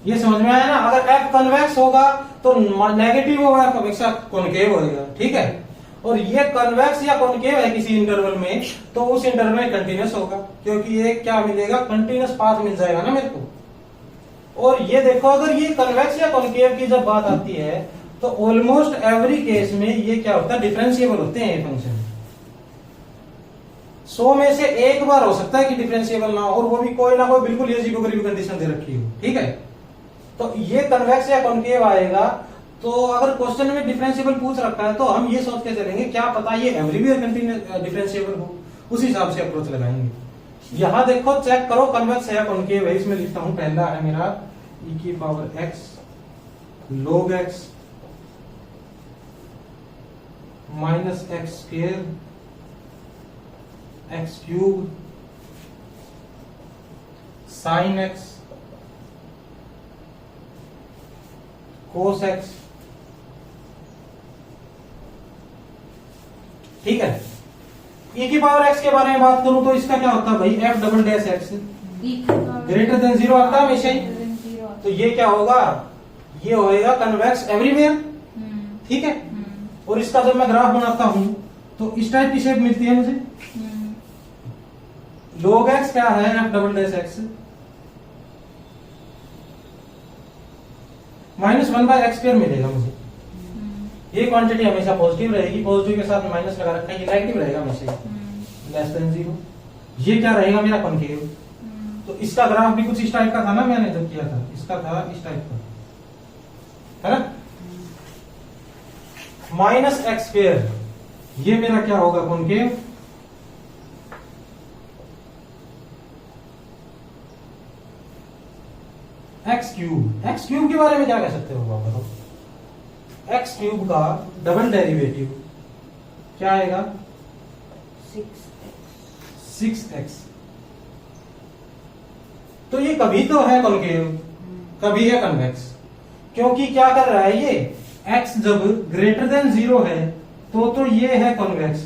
ये समझ में आया ना। अगर f कन्वेक्स होगा तो नेगेटिव होगा, हमेशा कॉनकेव होगा, ठीक है। और ये कन्वेक्स या कॉनकेव है किसी इंटरवल में, तो उस इंटरवल में कंटिन्यूस होगा, क्योंकि ये क्या मिलेगा, कंटिन्यूस पाथ मिल जाएगा ना मेरे को। और ये देखो, अगर ये कन्वेक्स या कॉनकेव की जब बात आती है तो ऑलमोस्ट एवरी केस में ये क्या होता है, डिफरेंशिएबल होते हैं ये फंक्शन। 100 में से एक बार हो सकता है कि डिफरेंशिएबल ना हो, और वो भी कोई ना कोई बिल्कुल ये जीरो करीब कंडीशन दे रखी हो, ठीक है। तो ये कन्वेक्स या कॉनकेव आएगा। तो अगर क्वेश्चन में डिफरेंशिएबल पूछ रखा है तो हम ये सोच के चलेंगे, क्या पता ये एवरीवेयर डिफरेंशिएबल हो, उस हिसाब से अप्रोच लगाएंगे। यहां देखो, चेक करो कन्वेक्स है या कॉनकेव है। इसमें लिखता हूं, पहला है मेरा e की power x log x minus x square x cube sign x cos x, ठीक है। e की पावर x के बारे में बात करूं तो इसका क्या होता है भाई, f double dash x greater than zero आता है हमेशा ही। तो ये क्या होगा, ये होएगा कन्वेक्स एवरीवेयर, ठीक है। और इसका जब मैं ग्राफ बनाता हूं तो इस टाइप की शेप मिलती है मुझे। log x क्या है, f double dash x minus one by x square मिलेगा मुझे। ये क्वांटिटी हमेशा पॉजिटिव रहेगी, पॉजिटिव के साथ माइनस लगा रखा है, ये नेगेटिव रहेगा हमेशा, लेस देन जीरो। ये क्या रहेगा मेरा कॉन्केव। तो इसका ग्राफ भी कुछ इस टाइप का था ना, मैंने जब किया था इसका था इस टाइप का, है ना। माइनस एक्स स्क्वायर ये मेरा क्या होगा कॉन्केव। एक्स क्यूब के बारे में क्या कह सकते हो आप बताओ। एक्स क्यूब का डबल डेरिवेटिव क्या आएगा, 6x। तो ये कभी तो है कॉन्केव, कभी है कन्वेक्स, क्योंकि क्या कर रहा है ये, x जब ग्रेटर देन जीरो है तो ये है कॉन्वेक्स,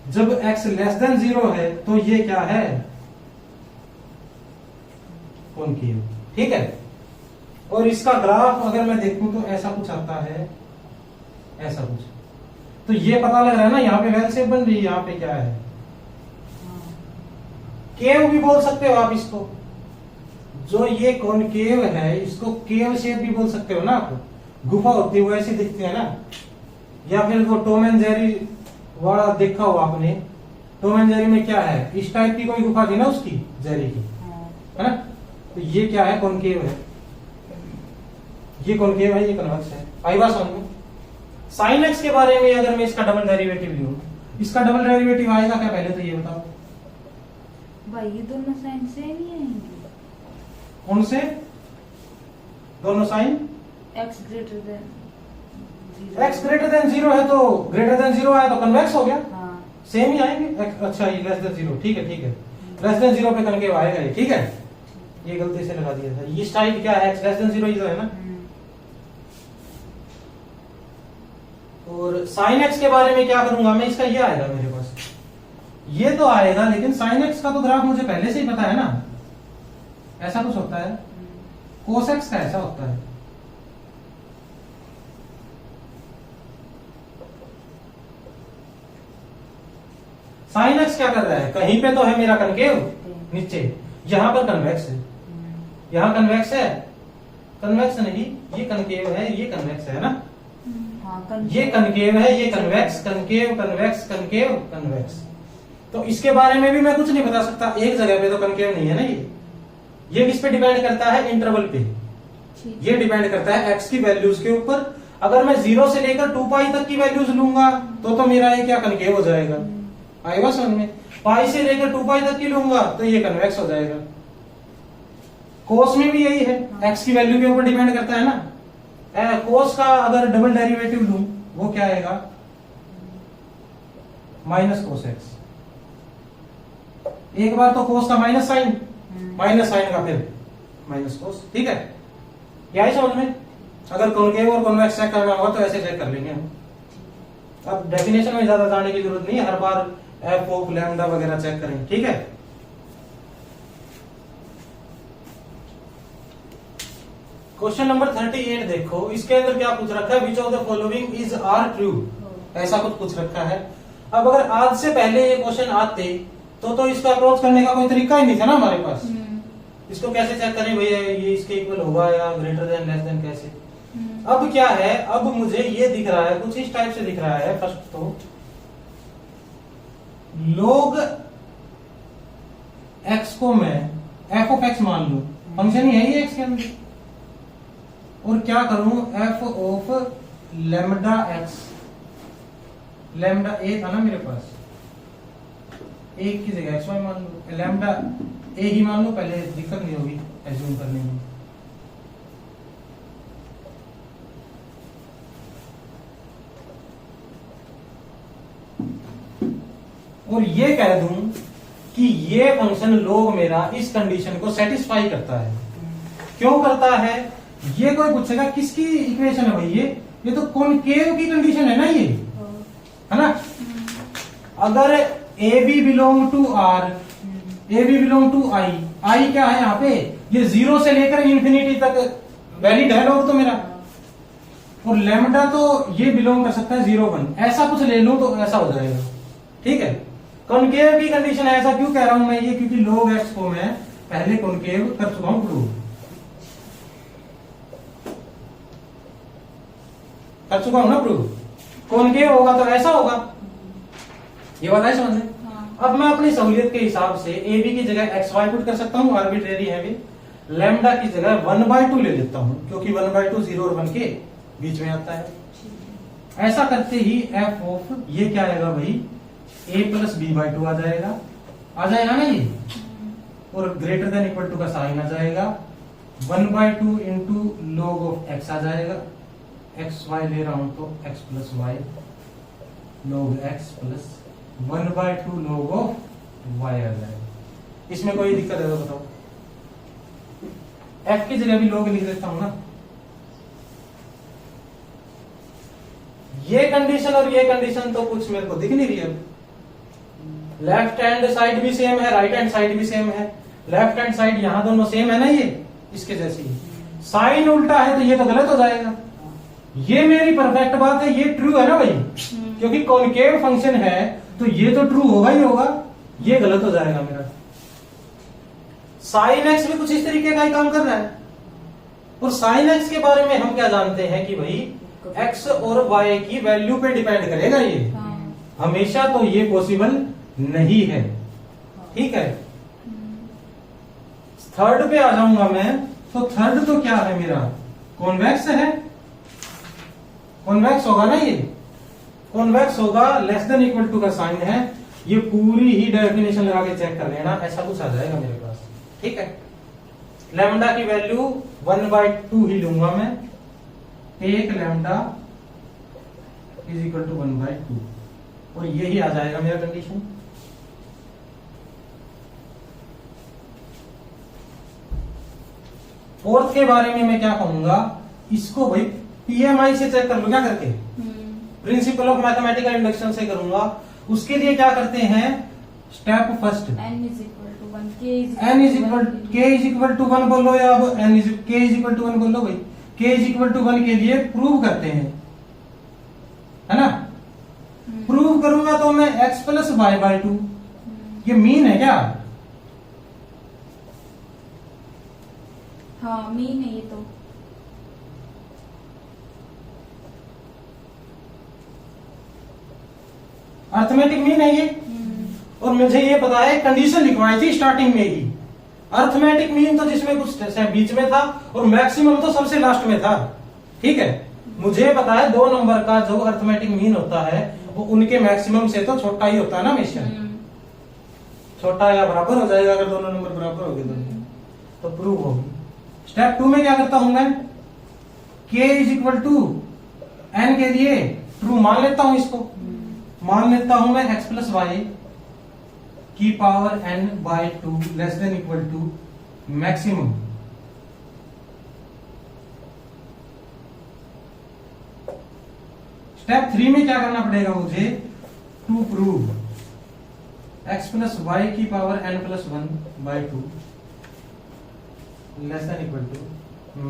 जब x लेस देन जीरो है तो ये क्या है, कॉन्केव, ठीक है। और इसका ग्राफ अगर मैं देखूं तो ऐसा कुछ आता है, ऐसा कुछ। तो ये पता लग रहा है ना, यहाँ पे वेल शेप बन रही है, यहाँ पे क्या है, केव भी बोल सकते हो आप इसको। जो ये कॉनकेव है इसको केव शेप भी बोल सकते हो ना आप, गुफा होती है वो ऐसी दिखती है ना। या फिर वो टॉम एंड जेरी वाला देखा हो आपने, टॉम एंड जेरी में क्या है, इस टाइप की कोई गुफा थी ना उसकी, जेरी की, है ना। तो ये क्या है, कॉनकेव है, ये कॉनकेव है, ये कन्वेक्स है। आई बात समझ में। साइन एक्स के बारे में अगर मैं इसका डबल डेरिवेटिव लूं, इसका डबल डेरिवेटिव आएगा क्या, पहले तो ये बताओ भाई। ये दोनों साइन सेम ही आएंगे, कौन से दोनों sign, x greater than x greater than zero है तो ग्रेटर देन जीरो आया तो कन्वेक्स हो गया, हाँ। सेम ही आएंगे। अच्छा ये लेस देन जीरो, ठीक है ठीक है, लेस देन जीरो पे कन्वेक्स आएगा ये, ठीक है। ये गलती से लगा दिया था, ये टाइप क्या है, x लेस देन जीरो है ना। और साइन एक्स के बारे में क्या करूंगा मैं, इसका ये आएगा मेरे पास, ये तो आएगा, लेकिन साइन एक्स का तो ग्राफ मुझे पहले से ही पता है ना, ऐसा कुछ होता है। कोस एक्स का ऐसा होता है, साइन एक्स क्या कर रहा है, कहीं पे तो है मेरा कनकेव नीचे, यहां पर कन्वेक्स है, यहां कन्वेक्स है, कन्वेक्स नहीं, ये कनकेव है, ये कन्वेक्स है ना। ये कनकेव है, ये convex, concave convex concave convex. तो इसके बारे में भी मैं कुछ नहीं बता सकता, एक जगह पे तो कनकेव नहीं है ना। ये किस पे डिपेंड करता है, इंटरवल पे। ये डिपेंड करता है एक्स की वैल्यूज के ऊपर। अगर मैं 0 से लेकर 2 पाई तक की वैल्यूज लूंगा तो मेरा ये क्या कनकेव हो जाएगा, आएगा समझ में। पाई से लेकर 2 पाई तक की लूंगा तो ये कन्वेक्स हो जाएगा। कोस में भी यही है, एक्स की वैल्यू के ऊपर डिपेंड करता है ना। कोस का अगर डबल डेरिवेटिव लूं वो क्या आएगा, माइनस कोस एक्स। एक बार तो कोस का माइनस साइन, माइनस साइन का फिर माइनस कोस, ठीक है। क्या है समझ में। अगर कॉनकेव और कॉन्वेक्स चेक करना होगा तो ऐसे चेक कर लेंगे हम। अब डेफिनेशन में ज्यादा जाने की जरूरत नहीं है, हर बार एफ ऑफ लैम्डा वगैरह चेक करेंगे, ठीक है। क्वेश्चन नंबर 38 देखो, इसके अंदर क्या पूछ रखा है, which of the following is are true, ऐसा कुछ पूछ रखा है। अब अगर आज से पहले ये क्वेश्चन आते तो इसका अप्रोच करने का कोई तरीका ही नहीं था ना हमारे पास। इसको कैसे चेक करें भैया, ये इसके इक्वल होगा या ग्रेटर देन लेस देन, कैसे। अब क्या है, अब मुझे ये दिख रहा है, कुछ इस टाइप से दिख रहा है। फर्स्ट तो log x को मैं f ऑफ x मान लू, फंक्शन ही है ये x के अंदर, और क्या करूं, f of lambda x, lambda a था ना मेरे पास, एक की जगह एक्स वाई मान लो, लैम्डा ए ही मान लो, पहले दिक्कत नहीं होगी एज्यूम करने में। और ये कह दूं कि ये फंक्शन लोग मेरा इस कंडीशन को सेटिस्फाई करता है। क्यों करता है, ये कोई पूछेगा किसकी इक्वेशन है भाई, ये तो कॉनकेव की कंडीशन है ना ये, है ना। अगर a b belong to R, a b belong to I, I क्या है यहाँ पे, ये 0 से लेकर इंफिनिटी तक वैलिड है लोग तो मेरा, और लैम्डा तो ये बिलोंग कर सकता है 0 1, ऐसा कुछ ले लूं तो ऐसा हो जाएगा, ठीक है। कॉनकेव की कंडीशन है, ऐसा क्यों कह रहा हूं मैं ये, क्योंकि log x को मैं पहले कॉनकेव कर चुका हूं, प्रूव कर चुका हूं ना प्रूव। कॉनकेव होगा तो ऐसा होगा, ये बात है समझ में। अब मैं अपनी सहूलियत के हिसाब से ए बी की जगह एक्स वाई पुट कर सकता हूँ, आर्बिट्रेरी है भी। लैम्डा की जगह 1/2 ले लेता हूँ, क्योंकि 1/2 0 और 1 के बीच में आता है। ऐसा करते ही एफ ऑफ ये क्या आएगा भाई, a प्लस b/2 आ जाएगा ना ये, और ग्रेटर देन इक्वल टू का साइन आ जाएगा, 1/2 इंटू log ऑफ x आ जाएगा, एक्स वाई ले रहा हूं तो x plus y log x plus 1/2 log of y आ जाएगा। इसमें कोई दिक्कत है तो बताओ, f की जगह भी log लिख देता हूं ना। ये कंडीशन और ये कंडीशन तो कुछ मेरे को दिख नहीं रही है। लेफ्ट हैंड साइड भी सेम है, राइट हैंड साइड भी सेम है। लेफ्ट हैंड साइड यहां दोनों सेम है ना, ये इसके जैसी। साइन उल्टा है तो ये तो गलत हो जाएगा। ये मेरी परफेक्ट बात है, ये ट्रू है ना भाई, क्योंकि कॉनकेव फंक्शन है तो ये तो ट्रू होगा ही होगा, ये गलत हो जाएगा मेरा। साइन एक्स भी कुछ इस तरीके का ही काम कर रहा है। और साइन एक्स के बारे में हम क्या जानते हैं कि भाई एक्स और वाई की वैल्यू पे डिपेंड करेगा ये, हमेशा तो ये पॉसिबल नहीं है, ठीक है। थर्ड पे आ जाऊंगा मैं, तो थर्ड तो क्या है मेरा, कॉन्वेक्स है, कॉन्वेक्स होगा ना ये, कॉन्वेक्स होगा, लेस देन इक्वल टू का साइन है। ये पूरी ही डेफिनेशन लगा के चेक कर लेना, ऐसा कुछ आ जाएगा मेरे पास, ठीक है। लैम्डा की वैल्यू 1/2 ही लूंगा मैं, एक लैम्डा इज इक्वल टू 1/2, और यही आ जाएगा मेरा कंडीशन। फोर्थ के बारे में मैं क्या कहूंगा, इसको भाई पीएमआई से चेक कर लो, क्या करके, प्रिंसिपल ऑफ मैथमेटिकल इंडक्शन से करूंगा। उसके लिए क्या करते हैं, step first n is equal to 1 बोलो, या अब k इज इक्वल टू 1 बोलो भाई। k इज इक्वल टू 1 के लिए प्रूव करते हैं, है ना। प्रूव करूंगा तो मैं x प्लस y/2, ये मीन है क्या, हाँ मीन है ये तो। अर्थमेटिक मीन है ये, और मुझे ये पता है, कंडीशन लिखवाई थी स्टार्टिंग में ही, अर्थमेटिक मीन तो जिसमें कुछ बीच में था, और मैक्सिमम तो सबसे लास्ट में था, ठीक है। मुझे पता है 2 नंबर का जो अर्थमेटिक मीन होता है वो उनके मैक्सिमम से तो छोटा ही होता है ना हमेशा, छोटा या बराबर हो जाएगा अगर दोनों नंबर बराबर हो गए तो प्रूव होगी। स्टेप 2 में क्या करता हूं मैं, k is equal to n के लिए ट्रू मान लेता हूं, इसको मान लेता हूं मैं x प्लस वाई की power n/2 less than equal to maximum. Step 3 में क्या करना पड़ेगा मुझे, to prove x plus y की power n+1/2 less than equal to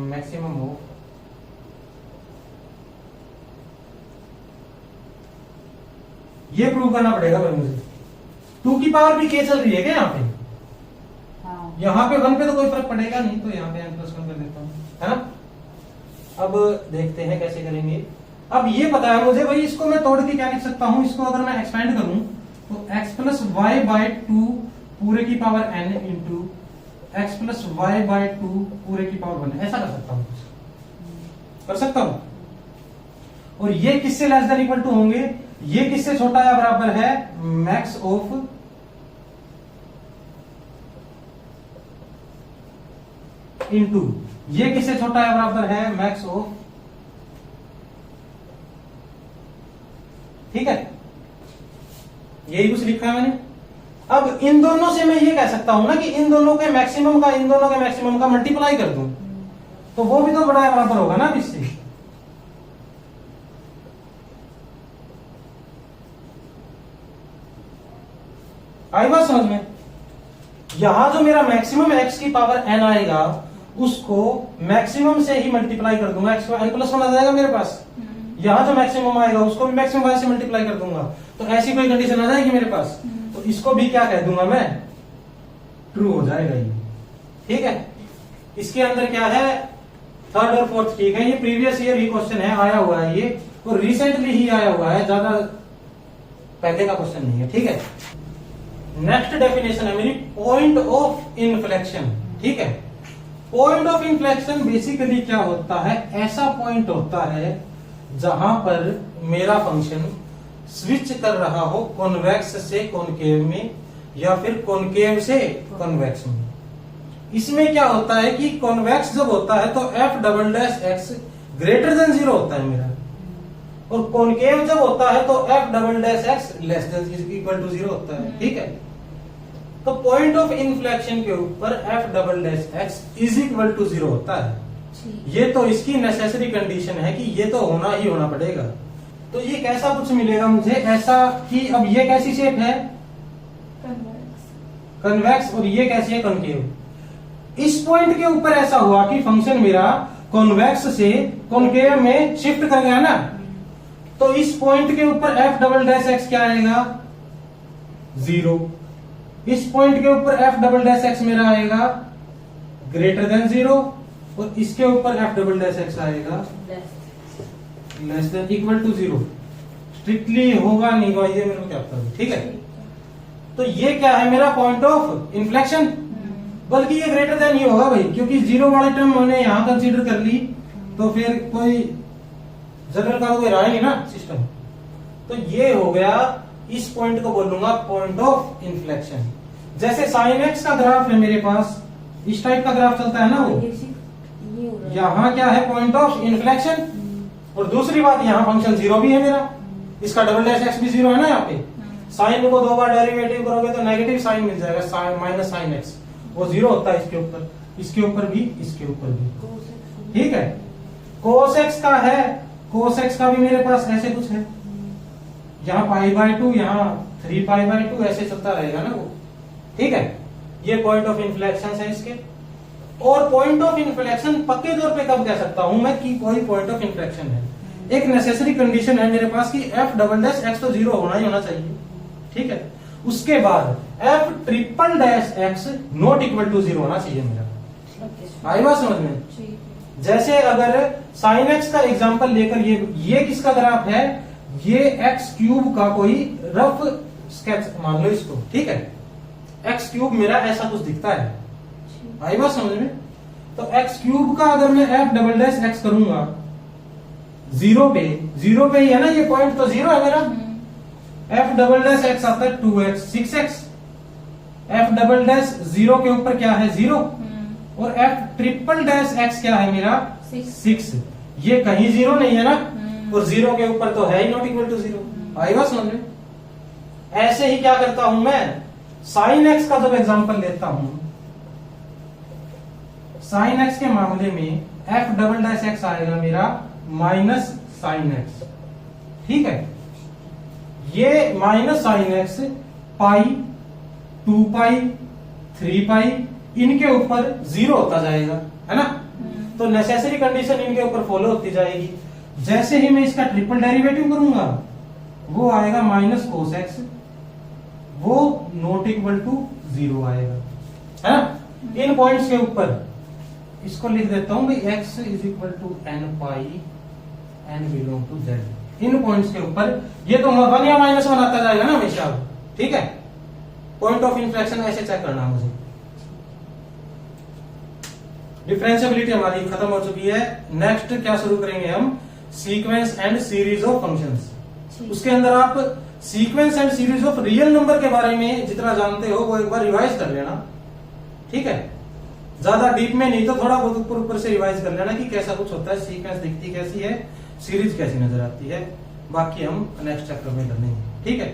maximum of ये प्रूव करना पड़ेगा भाई मुझे। 2 की पावर भी k चल रही है क्या यहाँ पे, हाँ। यहाँ पे 1 पे तो कोई फर्क पड़ेगा नहीं, तो यहाँ पे n+1 कर देता हूँ, है ना। अब देखते हैं कैसे करेंगे। अब ये पता है मुझे भाई, इसको मैं तोड़ के क्या लिख सकता हूं, इसको अगर मैं एक्सपेंड करूं तो x प्लस y/2 पूरे की power n into x plus y/2 पूरे की पावर 1, ऐसा कर सकता हूं, कर सकता हूं। और ये किससे लेस देन इक्वल टू होंगे, ये किससे छोटा या बराबर है, मैक्स ऑफ इंटू ये किससे छोटा या बराबर है, मैक्स ऑफ, ठीक है। यही कुछ लिखा है मैंने। अब इन दोनों से मैं ये कह सकता हूं ना कि इन दोनों के मैक्सिमम का मल्टीप्लाई कर दूं, तो वो भी तो बड़ा या बराबर होगा ना इससे। आई बात समझ में? यहां जो मेरा मैक्सिमम x की पावर n आएगा उसको मैक्सिमम से ही मल्टीप्लाई कर दूंगा, x n प्लस 1 आ जाएगा मेरे पास। यहां जो मैक्सिमम आएगा उसको भी मैक्सिमम y से मल्टीप्लाई कर दूंगा, तो ऐसी कोई कंडीशन आ जाएगी मेरे पास, तो इसको भी क्या कह दूंगा मैं, ट्रू हो जाएगा ये। ठीक है, इसके अंदर क्या है, थर्ड और फोर्थ ठीक है, ये प्रीवियस ईयर ही क्वेश्चन है, आया हुआ है ये, और रिसेंटली ही आया हुआ है, ज्यादा पहले का क्वेश्चन नहीं है। ठीक है, नेक्स्ट डेफिनेशन है मेरी पॉइंट ऑफ इन्फ्लेक्शन। ठीक है, पॉइंट ऑफ इन्फ्लेक्शन बेसिकली क्या होता है, ऐसा पॉइंट होता है जहां पर मेरा फंक्शन स्विच कर रहा हो कॉन्वेक्स से कॉनकेव में या फिर कॉनकेव से कॉन्वेक्स में। इसमें क्या होता है कि कॉन्वेक्स जब होता है तो f double dash x greater than 0 होता है मेरा, और कॉनकेव जब होता है तो f double dash x less than equal to 0 होता है। ठीक है, तो पॉइंट ऑफ इन्फ्लेक्शन के ऊपर f double dash x is equal to 0 होता है। ये तो इसकी नेसेसरी कंडीशन है कि ये तो होना ही होना पड़ेगा। तो ये कैसा कुछ मिलेगा मुझे, ऐसा कि अब ये कैसी शेप है, कन्वेक्स, और ये कैसी है, कॉनकेव। इस पॉइंट के ऊपर ऐसा हुआ कि फंक्शन मेरा कॉन्वेक्स से कॉनकेव में शिफ्ट कर गया ना, तो इस पॉइंट के ऊपर f डबल डैश एक्स क्या आएगा, 0। इस पॉइंट के ऊपर f डबल डैश एक्स मेरा आएगा ग्रेटर देन 0, और इसके ऊपर f डबल डैश एक्स आएगा less than equal to 0। Strictly होगा नहीं होगा ये मेरे को क्या पता। ठीक है, तो ये क्या है मेरा पॉइंट ऑफ इन्फ्लेक्शन, बल्कि ये ग्रेटर देन ही होगा भाई, क्योंकि 0 वाले टर्म मैंने यहां कंसीडर कर ली, तो फिर कोई जनरल का कोई रहा नहीं ना सिस्टम। तो ये हो गया, इस पॉइंट को बोलूंगा पॉइंट ऑफ इन्फ्लेक्शन। जैसे साइन एक्स का ग्राफ है मेरे पास, इस टाइप का ग्राफ चलता है ना, वो यहाँ क्या है, पॉइंट ऑफ इन्फ्लेक्शन। और दूसरी बात, यहाँ फंक्शन 0 भी है मेरा, इसका डबल डैश एक्स भी 0 है ना, यहाँ पे साइन को 2 बार डेरिवेटिव करोगे तो नेगेटिव साइन मिल जाएगा, साइन माइनस साइन एक्स, वो 0 होता है इसके ऊपर, इसके ऊपर भी, इसके ऊपर भी। ठीक है, कोस एक्स का है, कोस एक्स का भी मेरे पास ऐसे कुछ है, यहाँ π/2, यहाँ 3π/2, ऐसे चलता रहेगा ना वो। ठीक है, ये पॉइंट ऑफ इन्फ्लेक्शन है इसके। और पॉइंट ऑफ इन्फ्लेक्शन पक्के तौर पे कब कह सकता हूं मैं कि कोई पॉइंट ऑफ इन्फ्लेक्शन है, एक नेसेसरी कंडीशन है मेरे पास कि f डबल डैश एक्स तो 0 होना ही होना चाहिए। ठीक है, उसके बाद f triple dash x not equal to 0 होना चाहिए मेरा। आई बात समझ में? जैसे अगर साइन एक्स का एग्जांपल लेकर, ये किसका ग्राफ है, ये एक्स क्यूब का कोई रफ स्केच मान लो इसको। ठीक है, एक्स क्यूब मेरा ऐसा कुछ दिखता है, आई बात समझ में? तो एक्स क्यूब का अगर मैं f डबल डैश एक्स करूंगा 0 पे ही है ना, ये पॉइंट तो 0 है मेरा। f डबल डैश एक्स आता है 2x 6x, f double dash 0 के ऊपर क्या है, 0, और f ट्रिपल डैश एक्स क्या है मेरा, 6। ये कहीं 0 नहीं है ना, और 0 के ऊपर तो है ही नॉट इक्वल टू 0। आई बात समझ में? ऐसे ही क्या करता हूं मैं, साइन एक्स का जब एग्जांपल लेता हूं, साइन एक्स के मामले में f डबल डैश एक्स आएगा मेरा माइनस साइन एक्स। ठीक है, ये माइनस साइन एक्स पाई, 2 पाई, 3 पाई, इनके ऊपर 0 होता जाएगा, है ना। तो नेसेसरी कंडीशन इनके ऊपर फॉलो होती जाएगी। जैसे ही मैं इसका ट्रिपल डेरिवेटिव करूंगा, वो आएगा माइनस कोस एक्स, वो नॉट इक्वल टू 0 आएगा, है ना। इन पॉइंट्स के ऊपर इसको लिख देता हूं भाई, x is equal to n pi n belong to z। इन पॉइंट्स के ऊपर ये तो 1 या -1 आता जाएगा ना हमेशा। ठीक है, पॉइंट ऑफ इन्फ्लेक्शन ऐसे चेक करना मुझे। डिफरेंशिएबिलिटी हमारी खत्म हो चुकी है। नेक्स्ट क्या शुरू करेंगे हम, sequence and series of functions. उसके अंदर आप sequence and series of real number के बारे में जितना जानते हो वो एक बार रिवाइज कर लेना। ठीक है, ज्यादा डीप में नहीं तो थोड़ा बहुत ऊपर ऊपर से रिवाइज कर लेना कि कैसा कुछ होता है, सीक्वेंस दिखती कैसी है, सीरीज कैसी नजर आती है। बाकी हम नेक्स्ट चैप्टर में लर्निंग। ठीक है।